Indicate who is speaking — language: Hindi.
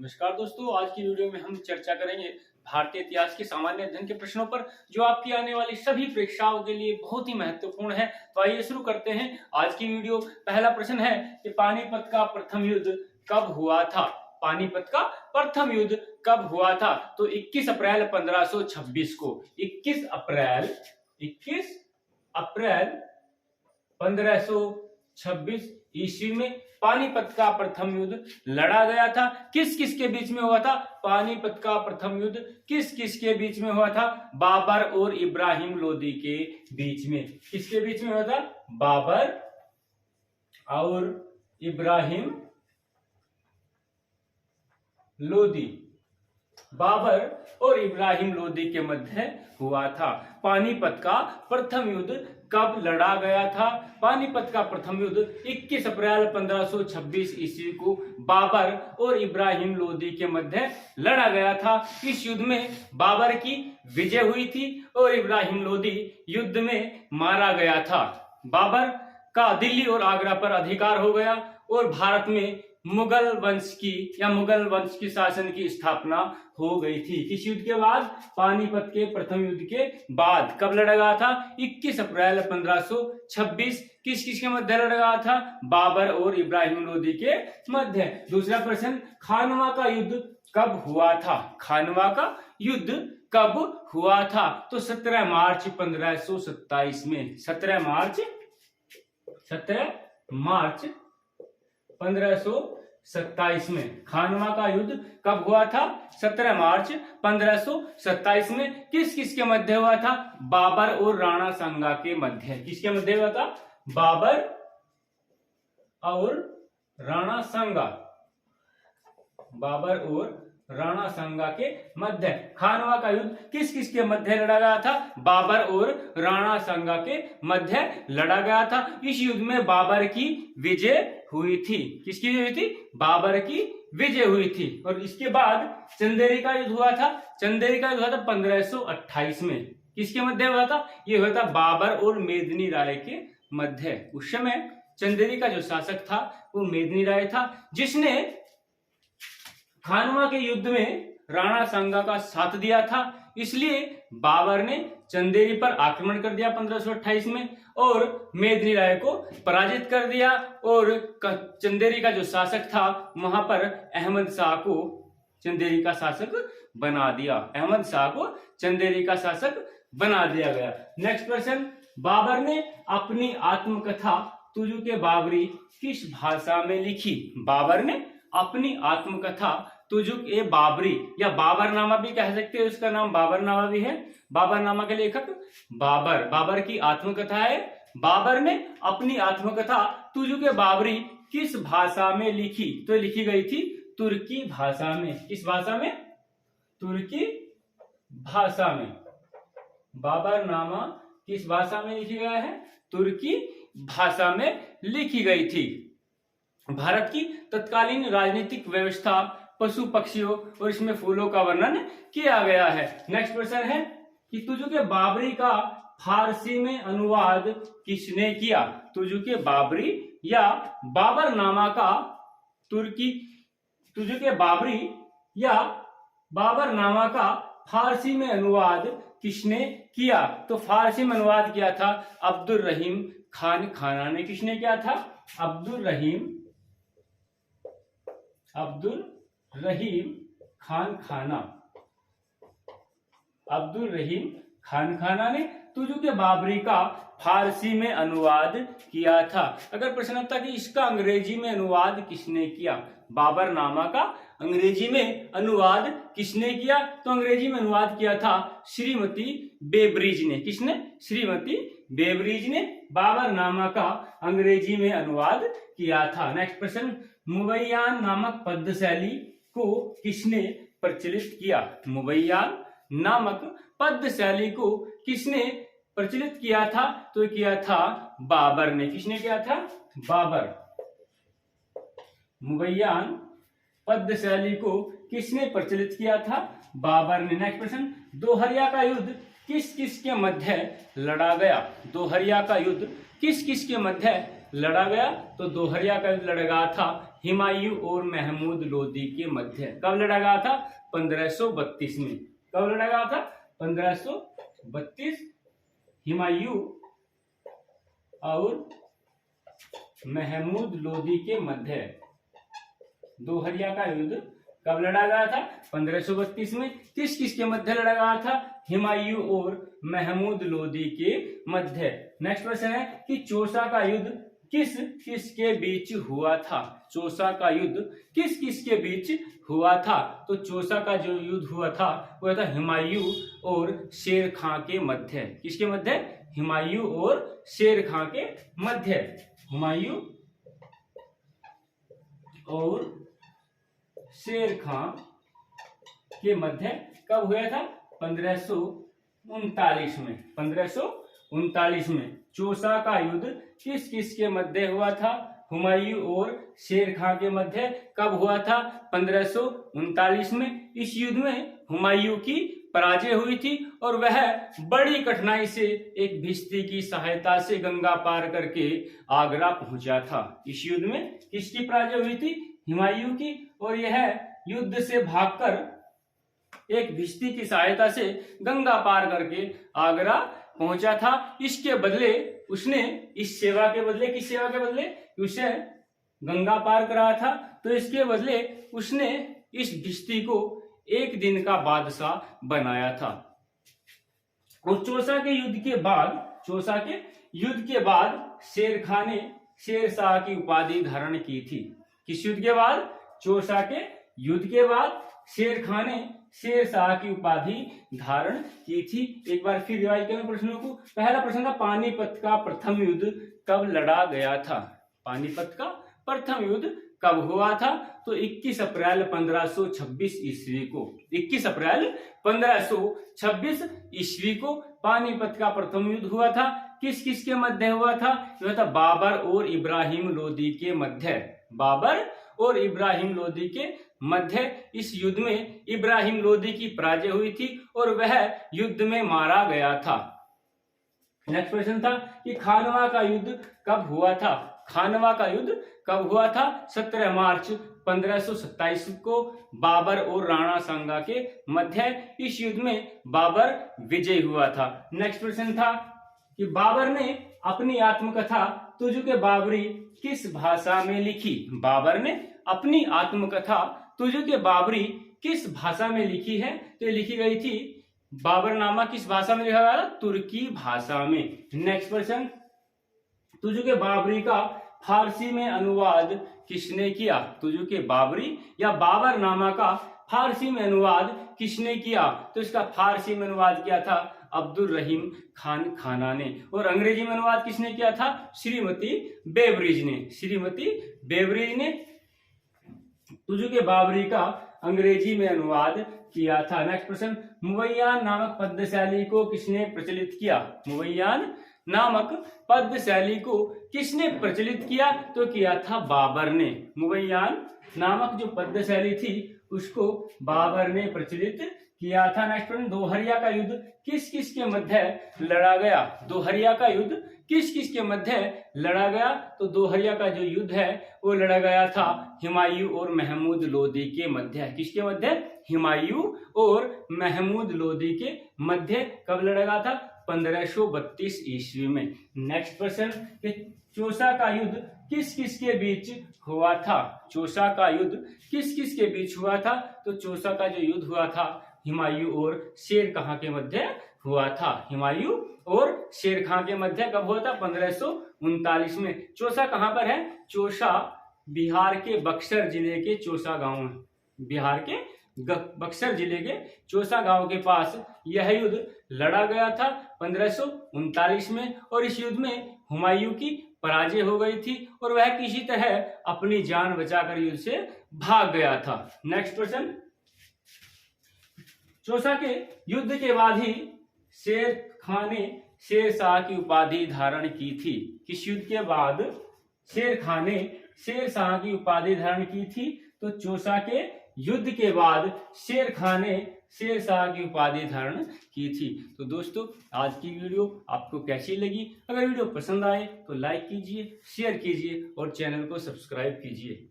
Speaker 1: नमस्कार दोस्तों, आज की वीडियो में हम चर्चा करेंगे भारतीय इतिहास के सामान्य अध्ययन के प्रश्नों पर जो आपकी आने वाली सभी परीक्षाओं के लिए बहुत ही महत्वपूर्ण है। तो आइए शुरू करते हैं आज की वीडियो। पहला प्रश्न है कि पानीपत का प्रथम युद्ध कब हुआ था। पानीपत का प्रथम युद्ध कब हुआ था? तो 21 अप्रैल 1526 को। 21 अप्रैल 1526 ईस्वी में पानीपत का प्रथम युद्ध लड़ा गया था। किस किस के बीच में हुआ था? पानीपत का प्रथम युद्ध किस किस के बीच में हुआ था? बाबर और इब्राहिम लोदी के बीच में। किसके बीच में हुआ था? बाबर और इब्राहिम लोदी। बाबर और इब्राहिम लोदी के मध्य हुआ था। पानीपत का प्रथम युद्ध कब लड़ा गया था? पानीपत का प्रथम युद्ध 21 अप्रैल 1526 ईस्वी को बाबर और इब्राहिम लोदी के मध्य लड़ा गया था। इस युद्ध में बाबर की विजय हुई थी और इब्राहिम लोदी युद्ध में मारा गया था। बाबर का दिल्ली और आगरा पर अधिकार हो गया और भारत में मुगल वंश की शासन की स्थापना हो गई थी। इस युद्ध के बाद, पानीपत के प्रथम युद्ध के बाद कब लड़ा गया था? 21 अप्रैल 1526। किस किस के मध्य लड़ा गया था? बाबर और इब्राहिम लोदी के मध्य। दूसरा प्रश्न, खानवा का युद्ध कब हुआ था? खानवा का युद्ध कब हुआ था? तो 17 मार्च 1527 में। 17 मार्च 1527 में खानवा का युद्ध कब हुआ था? 17 मार्च 1527 में। किस किस के मध्य हुआ था? बाबर और राणा सांगा के मध्य। किसके मध्य हुआ था? बाबर और राणा सांगा। बाबर और राणा सांगा के मध्य खानवा का युद्ध किस किस के मध्य लड़ा गया था? बाबर और राणा सांगा के मध्य लड़ा गया था। इस युद्ध में बाबर की विजय हुई थी। किसकी विजय हुई थी? बाबर की विजय हुई थी। और इसके बाद चंदेरी का युद्ध हुआ था। चंदेरी का युद्ध हुआ था 1528 में। किसके मध्य हुआ था? यह हुआ था बाबर और मेदिनी राय के मध्य। उस समय चंदेरी का जो शासक था वो मेदिनी राय था, जिसने खानवा के युद्ध में राणा सांगा का साथ दिया था। इसलिए बाबर ने चंदेरी पर आक्रमण कर दिया 1528 में और मेदिनी राय को पराजित कर दिया और चंदेरी का जो शासक था वहां पर अहमद शाह को चंदेरी का शासक बना दिया। अहमद शाह को चंदेरी का शासक बना दिया गया। नेक्स्ट क्वेश्चन, बाबर ने अपनी आत्मकथा तुजुक-ए बाबरी किस भाषा में लिखी? बाबर ने अपनी आत्मकथा तुजुक-ए बाबरी या बाबरनामा भी कह सकते हैं, उसका नाम बाबरनामा भी है। बाबरनामा के लेखक बाबर। बाबर की आत्मकथा है। बाबर ने अपनी आत्मकथा तुजुक-ए बाबरी किस भाषा में लिखी? तो लिखी गई थी तुर्की भाषा में। किस भाषा में? तुर्की भाषा में। बाबरनामा किस भाषा में लिखी गया है? तुर्की भाषा में लिखी गई थी। भारत की तत्कालीन राजनीतिक व्यवस्था, पशु पक्षियों और इसमें फूलों का वर्णन किया गया है। नेक्स्ट क्वेश्चन है कि तुजुक-ए बाबरी का फारसी में अनुवाद किसने किया? तुजुक-ए बाबरी या बाबरनामा का तुजुक-ए बाबरी या बाबरनामा का फारसी में अनुवाद किसने किया? तो फारसी में अनुवाद किया था अब्दुल रहीम खान खाना ने। किसने किया था? अब्दुल रहीम खान खाना। अब्दुल रहीम खान खाना ने तुजुक-ए बाबरी का फारसी में अनुवाद किया था। अगर प्रश्न आता कि इसका अंग्रेजी में अनुवाद किसने किया? बाबरनामा का अंग्रेजी में अनुवाद किसने किया? तो अंग्रेजी में अनुवाद किया था श्रीमती बेब्रिज ने। किसने? श्रीमती बेब्रिज ने बाबरनामा का अंग्रेजी में अनुवाद किया था। नेक्स्ट प्रश्न, मुबैयान नामक पद्य शैली को किसने प्रचलित किया? मुबैयान नामक पद्य शैली को किसने प्रचलित किया था? तो किया था बाबर ने। किसने किया था? बाबर। मुबैयान पद्य शैली को किसने प्रचलित किया था? बाबर ने। नेक्स्ट प्रश्न, दोहरिया का युद्ध किस किस के मध्य लड़ा गया? दोहरिया का युद्ध किस किस के मध्य लड़ा गया? तो दोहरिया का युद्ध लड़ा गया था हुमायूं और महमूद लोदी के मध्य। कब लड़ा गया था? 1532 में। कब लड़ा गया था? 1532। हुमायूं और महमूद लोदी के मध्य दोहरिया का युद्ध कब लड़ा गया था? 1532 में। किस किस के मध्य लड़ा गया था? हुमायूं और महमूद लोदी के मध्य। नेक्स्ट क्वेश्चन है कि चौसा का युद्ध किस किस के बीच हुआ था? चौसा का युद्ध किस किस के बीच हुआ था? तो चौसा का जो युद्ध हुआ था वो था हुमायूं और शेर खां के मध्य। किसके मध्य? हुमायूं और शेर खां के मध्य। हुमायूं और शेर खां के मध्य कब हुआ था? 1539 में। 1539 में चौसा का युद्ध किस किस के मध्य हुआ था? हुमायूं और शेर खां के मध्य। कब हुआ था? 1539 में। इस युद्ध में हुमायूं की पराजय हुई थी और वह बड़ी कठिनाई से एक भिश्ती की सहायता से गंगा पार करके आगरा पहुंचा था। इस युद्ध में किसकी पराजय हुई थी? हुमायूं की। और यह युद्ध से भागकर एक भिश्ती की सहायता से गंगा पार करके आगरा पहुंचा था। इसके बदले उसने इस सेवा के बदले, किस सेवा के बदले? उसे गंगा पार कराया था, तो इसके बदले उसने इस भिश्ती को एक दिन का बादशाह बनाया था। और चौसा के युद्ध के बाद शेर खां ने शेरशाह की उपाधि धारण की थी। किस युद्ध के बाद? चौसा के युद्ध के बाद शेर खां ने शेरशाह की उपाधि धारण की थी। एक बार फिर रिवाइज करें प्रश्नों को। पहला प्रश्न था पानीपत का प्रथम युद्ध कब लड़ा गया था? पानीपत का प्रथम युद्ध कब हुआ था? तो 21 अप्रैल 1526 ईस्वी को। 21 अप्रैल 1526 ईस्वी को पानीपत का प्रथम युद्ध हुआ था। किस किस के मध्य हुआ था? यह था बाबर और इब्राहिम लोदी के मध्य। बाबर और इब्राहिम लोदी के मध्य इस युद्ध में इब्राहिम लोदी की पराजय हुई थी और वह युद्ध में मारा गया था। नेक्स्ट प्रश्न था कि खानवा का युद्ध कब हुआ था? खानवा का युद्ध कब हुआ था? 17 मार्च 1527 को बाबर और राणा सांगा के मध्य। इस युद्ध में बाबर विजयी हुआ था। नेक्स्ट प्रश्न था कि बाबर ने अपनी आत्मकथा तुझ के बाबरी किस भाषा में लिखी? बाबर ने अपनी आत्मकथा तुझ के बाबरी किस भाषा में लिखी है? तो ये लिखी गई थी बाबरनामा किस भाषा में लिखा गया? तुर्की भाषा में। नेक्स्ट क्वेश्चन, तुझ के बाबरी का फारसी में अनुवाद किसने किया? तुझ के बाबरी या बाबरनामा का फारसी में अनुवाद किसने किया? तो इसका फारसी में अनुवाद किया था अब्दुल रहीम खान खाना ने। और अंग्रेजी में अनुवाद किसने किया था? श्रीमती बेबरीज ने। श्रीमती बेबरीज ने तुझ के बाबरी का अंग्रेजी में अनुवाद किया था। नेक्स्ट प्रश्न, मुवैयान नामक पद्य शैली को किसने प्रचलित किया? मुवैयान नामक पद्य शैली को किसने प्रचलित किया? तो किया था बाबर ने। मुवैयान नामक जो पद्य शैली थी उसको बाबर ने प्रचलित किया था। नेक्स्ट प्रश्न, दोहरिया का युद्ध किस किस के मध्य लड़ा गया? दोहरिया का युद्ध किस किस के मध्य लड़ा गया? तो दोहरिया का जो युद्ध है वो लड़ा गया था हुमायूं और महमूद लोदी के मध्य। किसके मध्य? हुमायूं और महमूद लोदी के मध्य। कब लड़ा गया था? 1532 ईस्वी में। नेक्स्ट प्रश्न, चौसा का युद्ध किस किस के बीच हुआ था? चौसा का युद्ध किस किस के बीच हुआ था? तो चौसा का जो युद्ध हुआ था हुमायूं और शेर खां के मध्य हुआ था। हुमायूं और शेर खां के मध्य कब हुआ था? 1539 में। चौसा कहां पर है? चौसा बिहार के बक्सर जिले के चौसा गांव में। बिहार के बक्सर जिले के चौसा गांव के पास यह युद्ध लड़ा गया था 1539 में। और इस युद्ध में हुमायूं की पराजय हो गई थी और वह किसी तरह अपनी जान बचाकर युद्ध से भाग गया था। नेक्स्ट प्रश्न, चौसा के युद्ध के बाद ही शेर खां ने शेरशाह की उपाधि धारण की थी। किस युद्ध के बाद शेर खां ने शेरशाह की उपाधि धारण की थी? तो चौसा के युद्ध के बाद शेर खां ने शेरशाह की उपाधि धारण की थी। तो दोस्तों, आज की वीडियो आपको कैसी लगी? अगर वीडियो पसंद आए तो लाइक कीजिए, शेयर कीजिए और चैनल को सब्सक्राइब कीजिए।